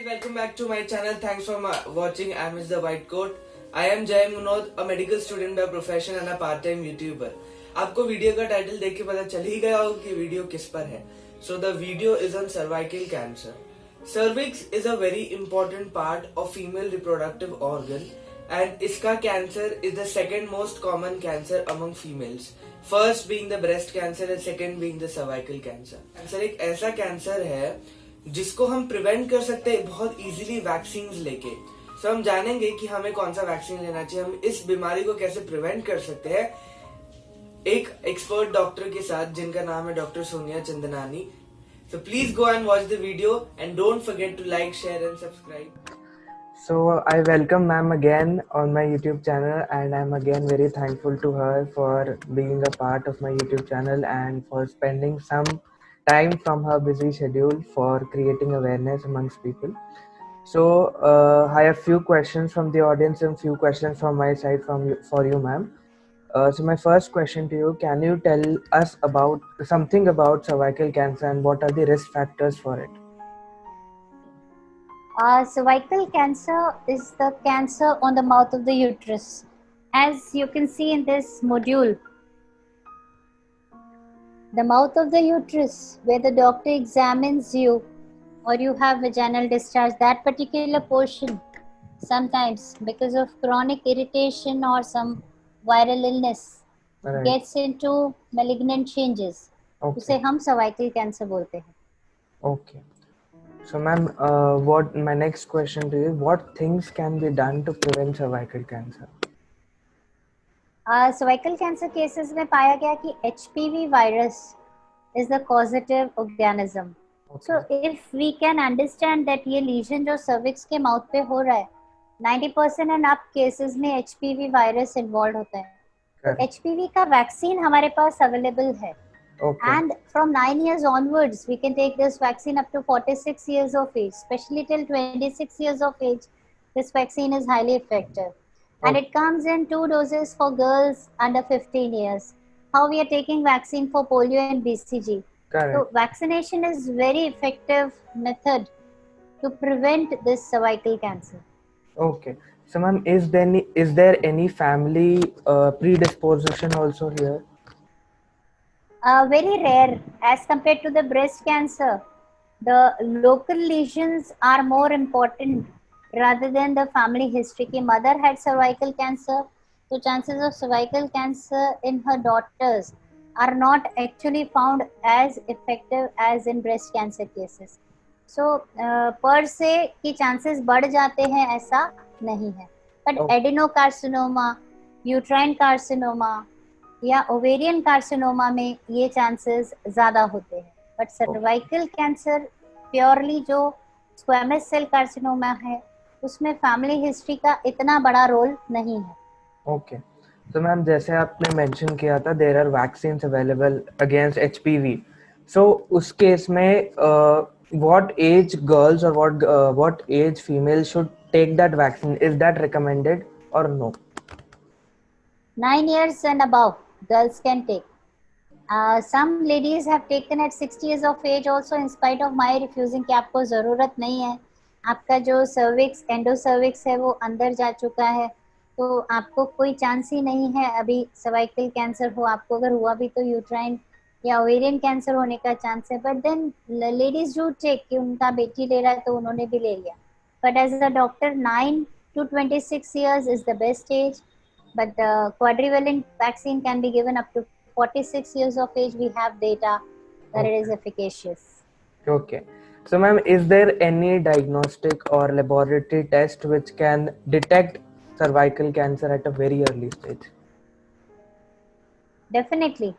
guys, welcome back to my channel. Thanks for watching. I am the White Coat. I am Jay Munod, a medical student by profession and a part-time YouTuber. आपको video का title देख के पता चल ही गया होगा कि video किस पर है. So the video is on cervical cancer. Cervix is a very important part of female reproductive organ and इसका cancer is the second most common cancer among females. First being the breast cancer and second being the cervical cancer. Cancer एक ऐसा cancer है जिसको हम prevent कर सकते हैं बहुत इजीली वैक्सीन लेके. सो हम जानेंगे कि हमें कौन सा वैक्सीन लेना चाहिए, हम इस बीमारी को कैसे प्रिवेंट कर सकते हैं एक एक्सपर्ट डॉक्टर के साथ जिनका नाम है doctor Sonia Chandnani. So please go and watch the video and don't forget to like, share and subscribe. So I welcome ma'am again on my YouTube channel and I'm again very thankful to her for being a part of my YouTube channel and for spending some time from her busy schedule for creating awareness amongst people. So I have few questions from the audience and few questions from my side for you ma'am. So my first question to you, can you tell us about something about cervical cancer and what are the risk factors for it? Cervical cancer is the cancer on the mouth of the uterus. As you can see in this module, the mouth of the uterus where the doctor examines you or you have vaginal discharge, that particular portion sometimes because of chronic irritation or some viral illness gets into malignant changes. उसे हम cervical cancer बोलते हैं. Okay. So ma'am, what my next question to you, what things can be done to prevent cervical cancer? Cervical cancer cases में पाया गया कि HPV virus is the causative organism. Okay. So if we can understand that ये lesion जो cervix के mouth पे हो रहा है, 90% and up cases में HPV virus involved होता है. तो HPV का vaccine हमारे पास available है. Okay. And from 9 years onwards, we can take this vaccine up to 46 years of age, especially till 26 years of age. This vaccine is highly effective. Okay. And it comes in 2 doses for girls under 15 years. How we are taking vaccine for polio and BCG. Correct. So vaccination is very effective method to prevent this cervical cancer. Okay. So ma'am, is there any family predisposition also here? Very rare as compared to the breast cancer. The local lesions are more important rather than the family history. Ki mother had cervical cancer, so chances of cervical cancer in her daughters are not actually found as effective as in breast cancer cases. So per se कि chances बढ़ जाते हैं ऐसा नहीं है. But adenocarcinoma, uterine carcinoma या ovarian carcinoma में ये चांसेस ज्यादा होते हैं. बट सर्वाइकल कैंसर प्योरली जो स्क्वेमस सेल कार्सिनोमा है उसमें फैमिली हिस्ट्री का इतना बड़ा रोल नहीं है. ओके. तो मैम जैसे आपने मेंशन किया था there are vaccines available against HPV. So उस केस में व्हाट एज गर्ल्स और what age female should take that vaccine? Is that recommended और no? 9 years and above girls can take. Some ladies have taken at 60 years of age also in spite of my refusing कि आपको ज़रूरत नहीं है, आपका जो cervix endocervix है वो अंदर जा चुका है, तो आपको कोई चांस ही नहीं है अभी सर्वाइकल कैंसर हो. आपको अगर हुआ भी तो यूट्राइन या ओवेरियन कैंसर होने का चांस है. But then ladies do take कि उनका बेटी ले रहा है तो उन्होंने भी ले लिया. But as a doctor 9 to 26 years is the best age. But the quadrivalent vaccine can be given up to 46 years of age. We have data that it is efficacious. Okay. So ma'am, is there any diagnostic or laboratory test which can detect cervical cancer at a very early stage? Definitely.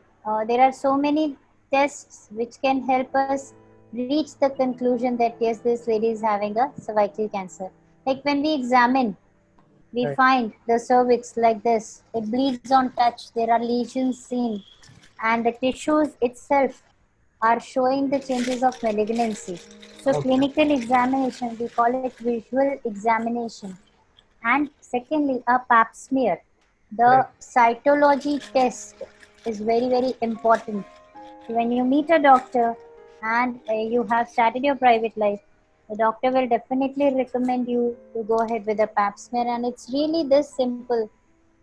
There are so many tests which can help us reach the conclusion that yes, this lady is having a cervical cancer. Like when we examine, we find the cervix like this, it bleeds on touch, there are lesions seen, and the tissues itself are showing the changes of malignancy. So clinical examination, we call it visual examination. And secondly, a pap smear. The cytology test is very, very important. When you meet a doctor and you have started your private life, the doctor will definitely recommend you to go ahead with a pap smear, and it's really this simple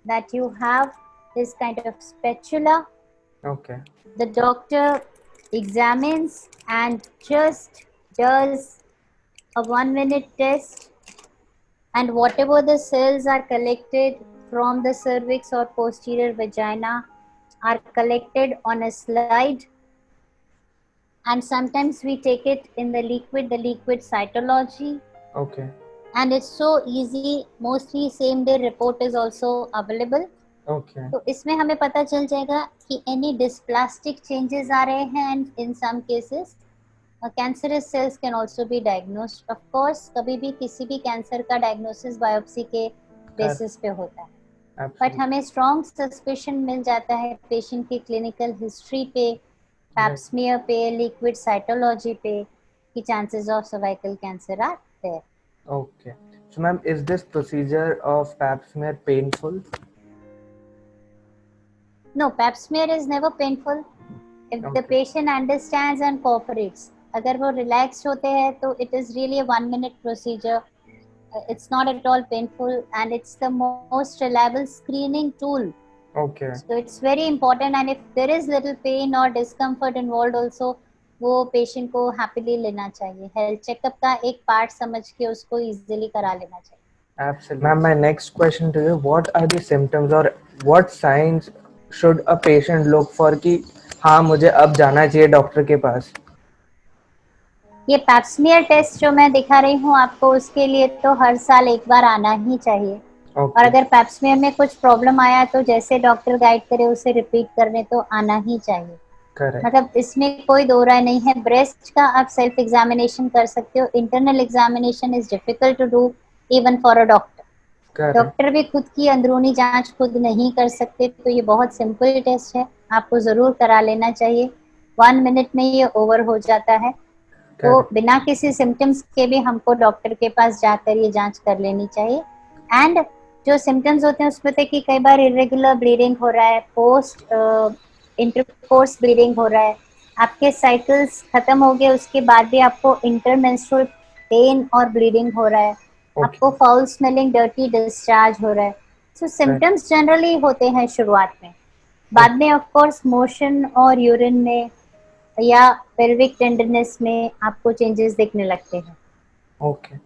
that you have this kind of spatula. Okay. The doctor examines and just does a 1 minute test, and whatever the cells are collected from the cervix or posterior vagina are collected on a slide, and sometimes we take it in the liquid cytology, Okay. and it's so easy. Mostly same day report is also available. Okay. तो इसमें हमें पता चल जाएगा कि any dysplastic changes आ रहे हैं, and in some cases cancerous cells can also be diagnosed. Of course कभी भी किसी भी कैंसर का डायग्नोसिस बायोप्सी के बेसिस पे होता है, बट Absolutely. हमें स्ट्रॉन्ग सस्पिशन मिल जाता है पेशेंट की क्लिनिकल हिस्ट्री पे, पैप Right. स्मीयर पे, लिक्विड साइटोलॉजी पे, कि chances of cervical cancer are there. Okay. So, ma'am, is this procedure of pap smear painful? No, pap smear is never painful if the Okay. patient understands and cooperates. अगर वो relaxed होते हैं तो it is really a 1 minute procedure. It's not at all painful, and it's the most reliable screening tool. Okay. So it's very important, and if there is little pain or discomfort involved also, वो patient को happily लेना चाहिए. Health checkup का एक part समझ के उसको easily करा लेना चाहिए. Absolutely. Ma'am, my next question to you, what are the symptoms or what signs should a patient look for कि हाँ मुझे अब जाना चाहिए डॉक्टर के पास? ये पैप स्मीयर टेस्ट जो मैं दिखा रही हूँ आपको, उसके लिए तो हर साल एक बार आना ही चाहिए. और Okay. अगर पैप स्मीयर में कुछ प्रॉब्लम आया तो जैसे डॉक्टर गाइड करे उसे रिपीट करने तो आना ही चाहिए. Correct. मतलब इसमें कोई दो राय नहीं है. ब्रेस्ट का आप सेल्फ एग्जामिनेशन कर सकते हो. Internal examination is difficult to do even for a doctor. Correct. Doctor भी खुद की अंदरूनी जांच खुद नहीं कर सकते, तो ये बहुत सिंपल टेस्ट है, आपको जरूर करा लेना चाहिए. 1 minute में ये ओवर हो जाता है. तो Correct. बिना किसी सिम्टम्स के भी हमको डॉक्टर के पास जाकर ये जांच कर लेनी चाहिए. एंड जो सिम्टम्स होते हैं उसमें थे कि कई बार इरेगुलर ब्लीडिंग हो रहा है, पोस्ट इंटरकोर्स ब्लीडिंग हो रहा है, आपके साइकिल्स खत्म हो गए उसके बाद भी आपको इंटरमेंस्ट्रुअल पेन और ब्लीडिंग हो रहा है, Okay. आपको फाउल स्मेलिंग डर्टी डिस्चार्ज हो रहा है. सो सिम्टम्स जनरली होते हैं शुरुआत में. बाद में ऑफ कोर्स मोशन और यूरिन में या पेल्विक टेंडरनेस में आपको चेंजेस दिखने लगते हैं. Okay.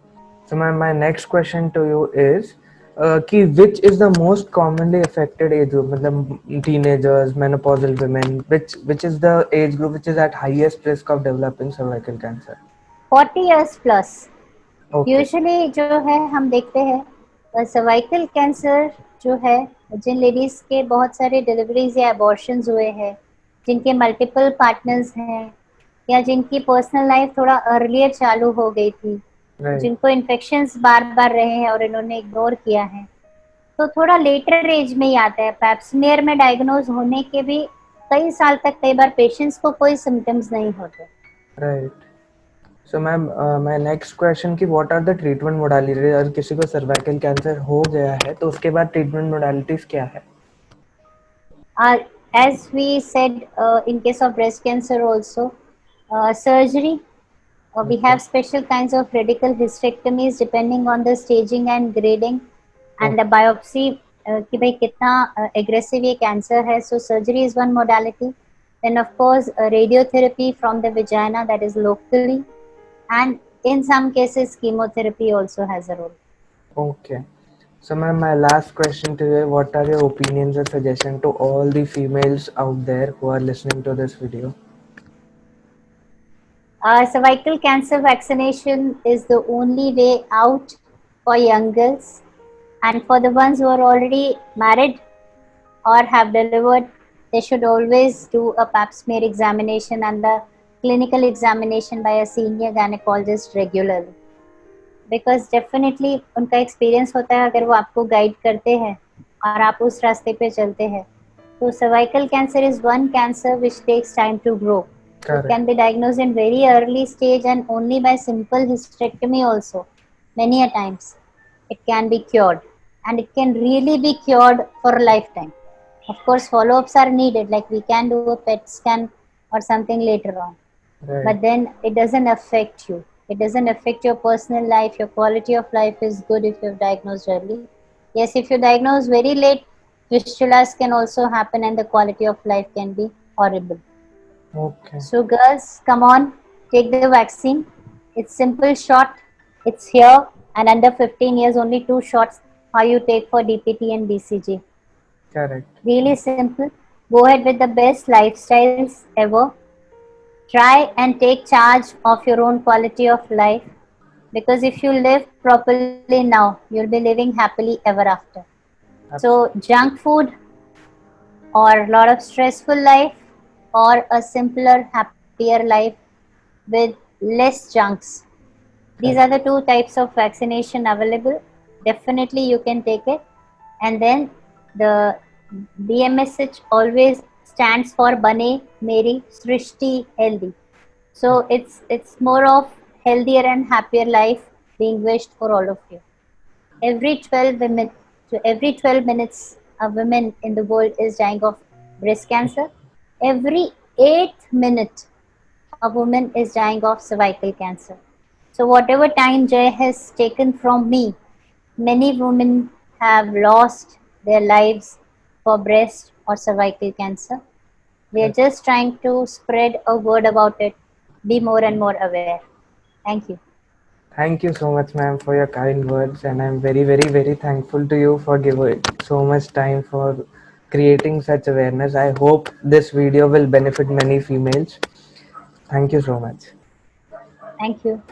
So, ma'am, my next question to you is कि which is the most commonly affected age group? मतलब teenagers, menopausal women, which is the age group which is at highest risk of developing cervical cancer? 40 years plus Okay. Usually जो है हम देखते हैं cervical cancer जो है, जिन ladies के बहुत सारे डिलीवरीज या अबॉर्शंस हुए हैं, जिनके मल्टीपल पार्टनर्स हैं, या जिनकी पर्सनल लाइफ थोड़ा अर्लियर चालू हो गई थी, Right. जिनको इन्फेक्शंस बार बार रहे हैं और इन्होंने इग्नोर किया है, तो थोड़ा लेटर एज में ही आता है. पैप स्मीयर में डायग्नोज होने के भी कई साल तक कई बार पेशेंट्स को कोई सिम्टम्स नहीं होते. Right. So, ma'am, my next question कि what are the treatment modalities? अगर किसी को cervical cancer हो गया है तो उसके बाद treatment modalities क्या है? As we said, in case of breast cancer also, surgery. We have special kinds of radical hysterectomies depending on the staging and grading, and the biopsy कि भाई कितना aggressive ये cancer है. So surgery is one modality. Then of course radiotherapy from the vagina, that is locally, and in some cases chemotherapy also has a role. Okay. So, ma'am, my last question to you, what are your opinions and suggestions to all the females out there who are listening to this video? Cervical cancer vaccination is the only way out for young girls, and for the ones who are already married or have delivered, they should always do a pap smear examination and the clinical examination by a senior gynecologist regularly, because definitely उनका experience होता है. अगर वो आपको guide करते हैं और आप उस रास्ते पे चलते हैं, तो cervical cancer is one cancer which takes time to grow. It Correct. can be diagnosed in very early stage, and only by simple hysterectomy also many a times it can be cured, and it can really be cured for a lifetime. Of course follow-ups are needed, like we can do a PET scan or something later on, Right. but then it doesn't affect you. It doesn't affect your personal life. Your quality of life is good if you're diagnosed early. Yes, if you're diagnosed very late, fistulas can also happen and the quality of life can be horrible. Okay. So girls, come on, take the vaccine. It's simple shot. It's here, and under 15 years, only 2 shots how you take for DPT and BCG. Correct. Really simple. Go ahead with the best lifestyles ever. Try and take charge of your own quality of life, because if you live properly now, you'll be living happily ever after. So, Absolutely. junk food or a lot of stressful life, or a simpler, happier life with less junks. These are Correct. the two types of vaccination available. Definitely, you can take it. And then the BMSH always stands for Bane Meri Srishti Healthy. So it's more of healthier and happier life being wished for all of you. Every 12 women, so every 12 minutes, a woman in the world is dying of breast cancer. Every 8th minute, a woman is dying of cervical cancer. So whatever time Jay has taken from me, many women have lost their lives for breast or cervical cancer. We are Correct. just trying to spread a word about it, be more and more aware. Thank you. Thank you so much, ma'am, for your kind words, and I'm very, very, very thankful to you for giving so much time for creating such awareness. I hope this video will benefit many females. Thank you so much. Thank you.